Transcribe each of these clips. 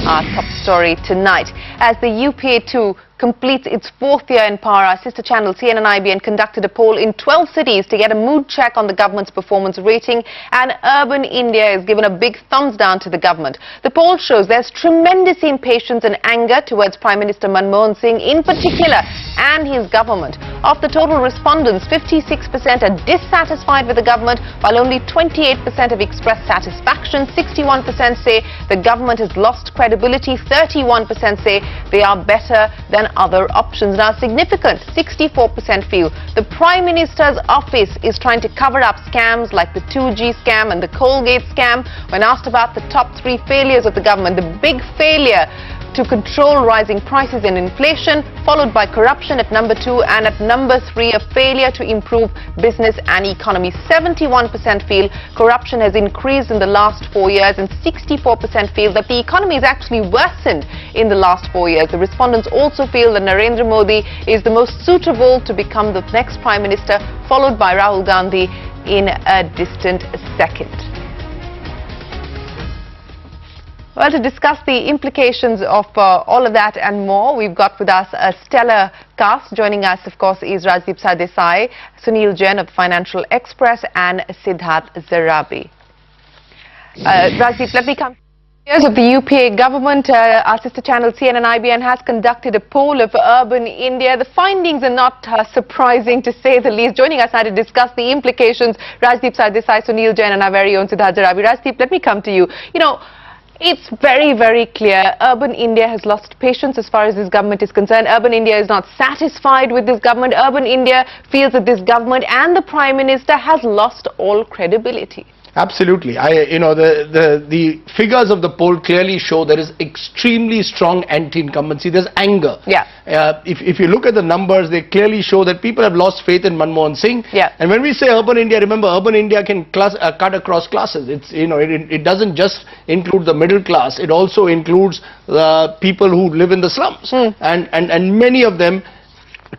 our top story tonight. As the UPA-2 completes its 4th year in power, our sister channel CNN-IBN conducted a poll in 12 cities to get a mood check on the government's performance rating, and urban India is given a big thumbs down to the government. The poll shows there's tremendous impatience and anger towards Prime Minister Manmohan Singh in particular and his government. Of the total respondents, 56% are dissatisfied with the government, while only 28% have expressed satisfaction. 61% say the government has lost credibility. 31% say they are better than other options. Now, significant, 64% feel the Prime Minister's office is trying to cover up scams like the 2G scam and the Colgate scam. When asked about the top 3 failures of the government, the big failure to control rising prices and inflation, followed by corruption at number 2, and at number 3, a failure to improve business and economy. 71% feel corruption has increased in the last 4 years, and 64% feel that the economy has actually worsened in the last 4 years. The respondents also feel that Narendra Modi is the most suitable to become the next Prime Minister, followed by Rahul Gandhi in a distant second. Well, to discuss the implications of all of that and more, we've got with us a stellar cast. Joining us, of course, is Rajdeep Sardesai, Sunil Jain of the Financial Express, and Siddharth Zarabi. Rajdeep, let me come. Years of the UPA government, our sister channel CNN-IBN has conducted a poll of urban India. The findings are not surprising, to say the least. Joining us now to discuss the implications, Rajdeep Sardesai, Sunil Jain, and our very own Siddharth Zarabi. Rajdeep, let me come to you. You know, it's very, very clear urban India has lost patience as far as this government is concerned. Urban India is not satisfied with this government. Urban India feels that this government and the Prime Minister has lost all credibility. Absolutely. The figures of the poll clearly show there is extremely strong anti-incumbency. There's anger. Yeah. If you look at the numbers, they clearly show that people have lost faith in Manmohan Singh. Yeah. And when we say urban India, remember, urban India can cut across classes. It's, it doesn't just include the middle class. It also includes the people who live in the slums. And many of them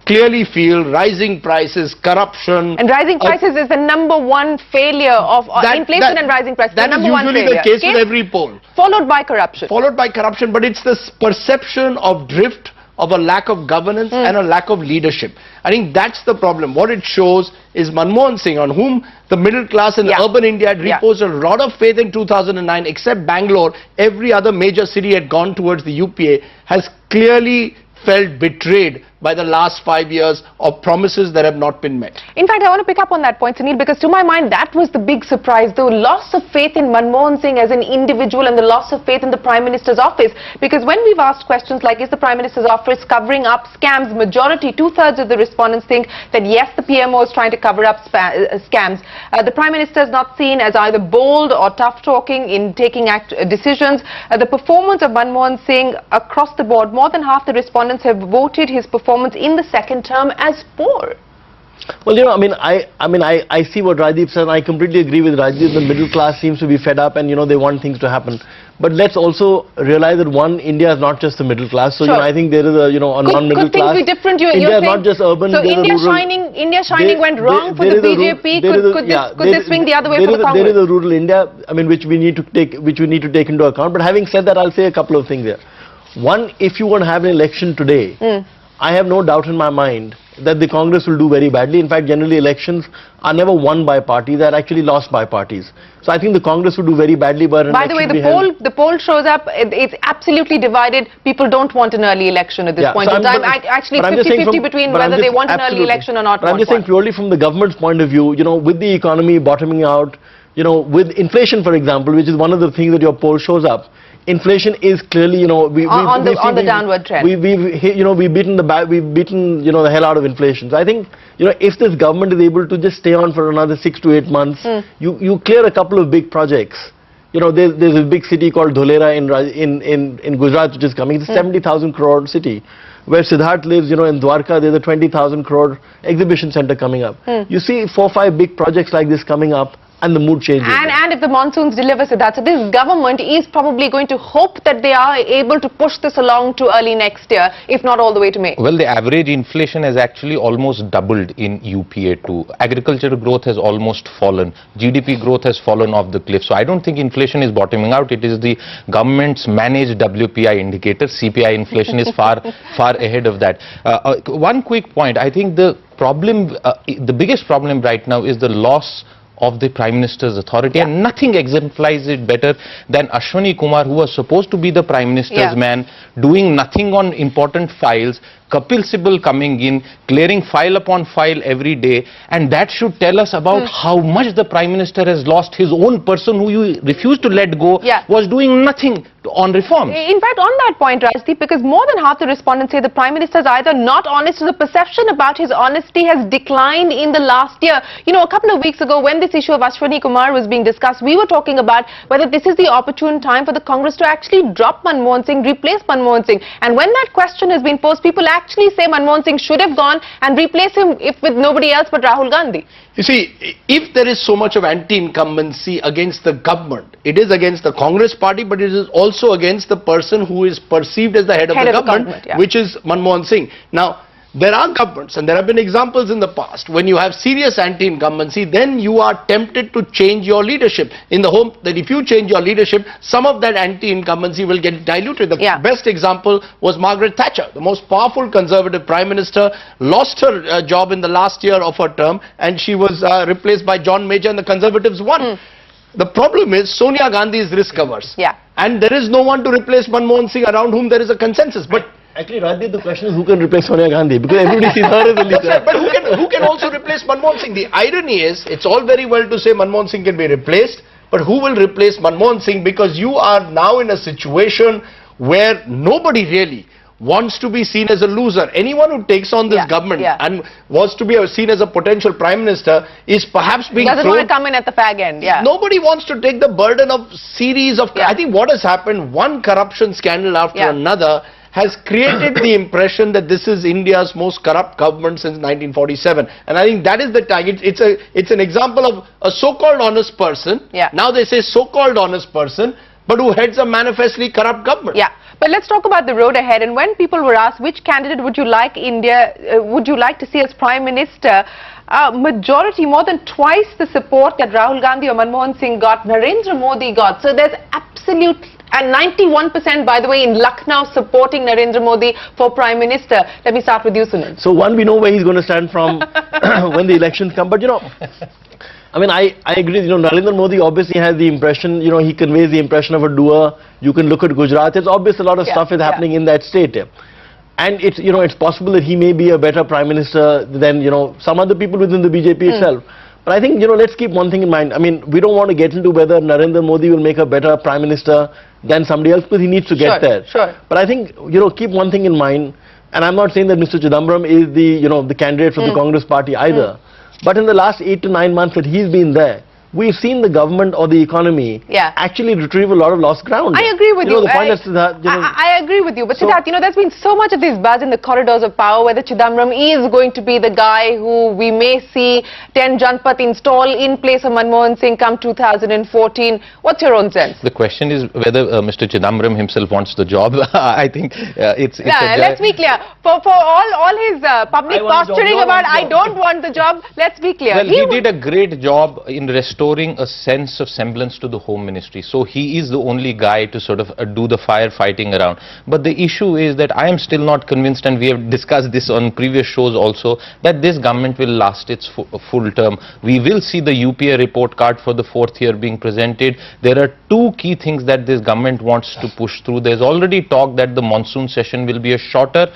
clearly feel rising prices, corruption. And rising prices is the #1 failure of inflation and rising prices. That is usually the case with every poll. Followed by corruption. Followed by corruption, but it's this perception of drift, of a lack of governance and a lack of leadership. I think that's the problem. What it shows is Manmohan Singh, on whom the middle class in urban India had reposed a lot of faith in 2009, except Bangalore, every other major city had gone towards the UPA, has clearly felt betrayed by the last 5 years of promises that have not been met. In fact, I want to pick up on that point, Sunil, because to my mind, that was the big surprise, the loss of faith in Manmohan Singh as an individual and the loss of faith in the Prime Minister's office. Because when we've asked questions like, is the Prime Minister's office covering up scams, majority, 2/3 of the respondents think that yes, the PMO is trying to cover up scams. The Prime Minister is not seen as either bold or tough-talking in taking decisions. The performance of Manmohan Singh across the board, more than half the respondents have voted his performance in the second term as poor. Well, you know, I see what Rajdeep said, and I completely agree with Rajdeep. The middle class seems to be fed up, and they want things to happen. But let's also realize that India is not just the middle class. So I think there is a a non-middle class. Could things be different? India is not just urban. So India shining went wrong for the BJP. Could this swing the other way for the Congress? There is a rural India, which we need to take into account. But having said that, I'll say a couple of things here. One, if you want to have an election today, I have no doubt in my mind that the Congress will do very badly. In fact, generally elections are never won by parties, they are actually lost by parties. So I think the Congress will do very badly. But by the way, the poll shows up, it's absolutely divided. People don't want an early election at this point in time. Actually, 50-50 between whether they want an early election or not. But I'm just saying purely from the government's point of view, with the economy bottoming out, with inflation, for example, which is one of the things that your poll shows up. Inflation is clearly, on the downward trend. We've beaten the hell out of inflation. So I think, if this government is able to just stay on for another 6 to 8 months, you clear a couple of big projects. There's a big city called Dholera in Gujarat, which is coming. It's a 70,000 crore city. Where Siddharth lives, in Dwarka, there's a 20,000 crore exhibition center coming up. You see 4 or 5 big projects like this coming up. and the mood changes. And if the monsoons deliver, Siddharth, so this government is probably going to hope that they are able to push this along to early next year, if not all the way to May. Well, the average inflation has actually almost doubled in UPA-2. Agricultural growth has almost fallen. GDP growth has fallen off the cliff. So I don't think inflation is bottoming out. It is the government's managed WPI indicator. CPI inflation is far ahead of that. One quick point. I think the biggest problem right now is the loss of the Prime Minister's authority, and nothing exemplifies it better than Ashwani Kumar, who was supposed to be the Prime Minister's man, doing nothing on important files, Kapil Sibal coming in, clearing file upon file every day, and that should tell us about how much the Prime Minister has lost. His own person who you refused to let go was doing nothing on reform. In fact, on that point, Rajdeep, because more than half the respondents say the Prime Minister is either not honest, or the perception about his honesty has declined in the last year. You know, a couple of weeks ago, when this issue of Ashwani Kumar was being discussed, we were talking about whether this is the opportune time for the Congress to actually drop Manmohan Singh, replace Manmohan Singh. And when that question has been posed, people actually say Manmohan Singh should have gone and replace him with nobody else but Rahul Gandhi. You see, if there is so much of anti-incumbency against the government, it is against the Congress party, but it is also against the person who is perceived as the head of the government, which is Manmohan Singh. Now, there are governments, and there have been examples in the past, when you have serious anti-incumbency, then you are tempted to change your leadership in the hope that if you change your leadership, some of that anti-incumbency will get diluted. The best example was Margaret Thatcher, the most powerful Conservative Prime Minister, lost her job in the last year of her term, and she was replaced by John Major, and the Conservatives won. The problem is Sonia Gandhi is risk averse, and there is no one to replace Manmohan Singh around whom there is a consensus. But actually, Rajdeep, the question is who can replace Sonia Gandhi, because everybody sees her as a leader. But who can also replace Manmohan Singh? The irony is, it's all very well to say Manmohan Singh can be replaced, but who will replace Manmohan Singh? Because you are now in a situation where nobody really wants to be seen as a loser. Anyone who takes on this government and wants to be seen as a potential Prime Minister is perhaps being doesn't want to come in at the fag end. Nobody wants to take the burden of series of... I think what has happened, one corruption scandal after another has created the impression that this is India's most corrupt government since 1947. And I think that is the tag. It's an example of a so-called honest person. Now they say so-called honest person, but who heads a manifestly corrupt government. But let's talk about the road ahead. And when people were asked which candidate would you like would you like to see as Prime Minister, majority, more than twice the support that Rahul Gandhi or Manmohan Singh got, Narendra Modi got. So there's absolute, and 91% by the way in Lucknow supporting Narendra Modi for Prime Minister. Let me start with you, Sunil. So one, we know where he's going to stand from when the elections come, but you know, I mean, I agree, you know, Narendra Modi obviously has the impression, you know, he conveys the impression of a doer. You can look at Gujarat, it's obvious a lot of stuff is happening in that state. And it's, you know, it's possible that he may be a better Prime Minister than, you know, some other people within the BJP itself. But I think, you know, let's keep one thing in mind. I mean, we don't want to get into whether Narendra Modi will make a better Prime Minister than somebody else, because he needs to get there. But I think, you know, keep one thing in mind, and I'm not saying that Mr. Chidambaram is the, you know, the candidate for the Congress party either. But in the last 8 to 9 months that he's been there, we've seen the government or the economy actually retrieve a lot of lost ground. I agree with you. The point is that, you know, I agree with you. But Siddharth, you know, there's been so much of this buzz in the corridors of power whether Chidambaram is going to be the guy who we may see 10 Janpath install in place of Manmohan Singh come 2014. What's your own sense? The question is whether Mr. Chidambaram himself wants the job. I think it's let's be clear. For all his public posturing about I don't want the job, let's be clear. Well, he did a great job in restoring a sense of semblance to the Home Ministry. So he is the only guy to sort of do the firefighting around. But the issue is that I am still not convinced, and we have discussed this on previous shows also, that this government will last its full term. We will see the UPA report card for the 4th year being presented. There are two key things that this government wants to push through. There's already talk that the monsoon session will be a shorter,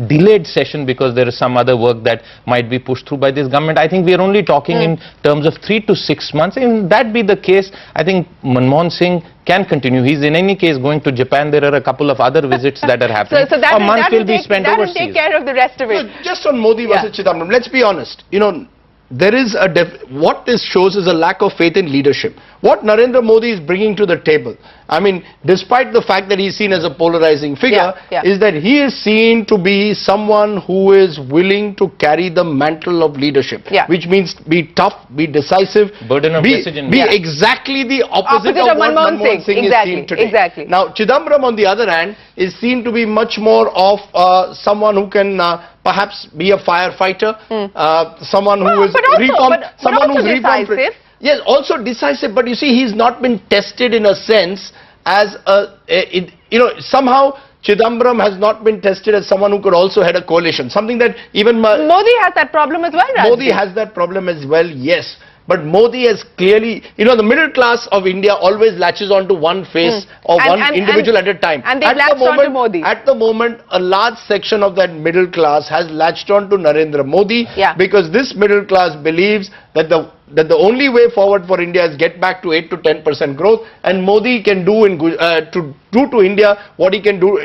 delayed session because there is some other work that might be pushed through by this government. I think we are only talking in terms of 3 to 6 months. If that be the case, I think Manmohan Singh can continue. He's in any case going to Japan. There are a couple of other visits that are happening. So that a month will be spent overseas. That will take care of the rest of it. So just on Modi versus Chidambaram, let's be honest. You know, there is what this shows is a lack of faith in leadership. what Narendra Modi is bringing to the table, I mean, despite the fact that he's seen as a polarizing figure, is that he is seen to be someone who is willing to carry the mantle of leadership, which means be tough, be decisive, be exactly the opposite of what Manmohan Singh is seen today. Now, Chidambaram, on the other hand, is seen to be much more of someone who can perhaps be a firefighter, someone who is reformed, someone who's reformed. Yes, also decisive, but you see, he's not been tested in a sense as somehow Chidambaram has not been tested as someone who could also head a coalition, something that even Modi has that problem as well, Rajdeep. Modi has that problem as well, yes. But Modi has clearly, the middle class of India always latches on to one face or one individual at a time. And they latched on to Modi. At the moment, a large section of that middle class has latched on to Narendra Modi because this middle class believes that the only way forward for India is get back to 8 to 10% growth, and Modi can do to India what he can do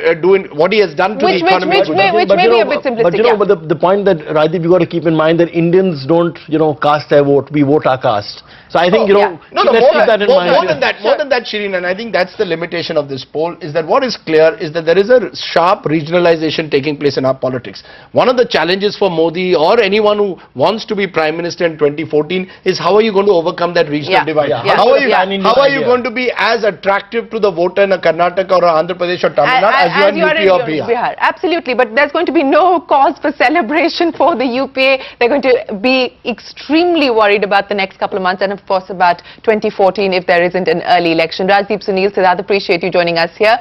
what he has done to the economy. Which may be a bit simplistic. But the point that Rajdeep, you got to keep in mind that Indians don't cast their vote. We vote our caste. So I think let's keep that in mind. More than that, Shireen, and I think that's the limitation of this poll, is that what is clear is that there is a sharp regionalization taking place in our politics. One of the challenges for Modi or anyone who wants to be Prime Minister in 2014 is how are you going to overcome that regional divide? How are you going to be as attractive to the voter in a Karnataka or a Andhra Pradesh or Tamil Nadu as you are in UP or Bihar? Absolutely, but there's going to be no cause for celebration for the UPA. They're going to be extremely worried about the next couple of months and of course about 2014 if there isn't an early election. Rajdeep, Sunil, Siddharth, appreciate you joining us here.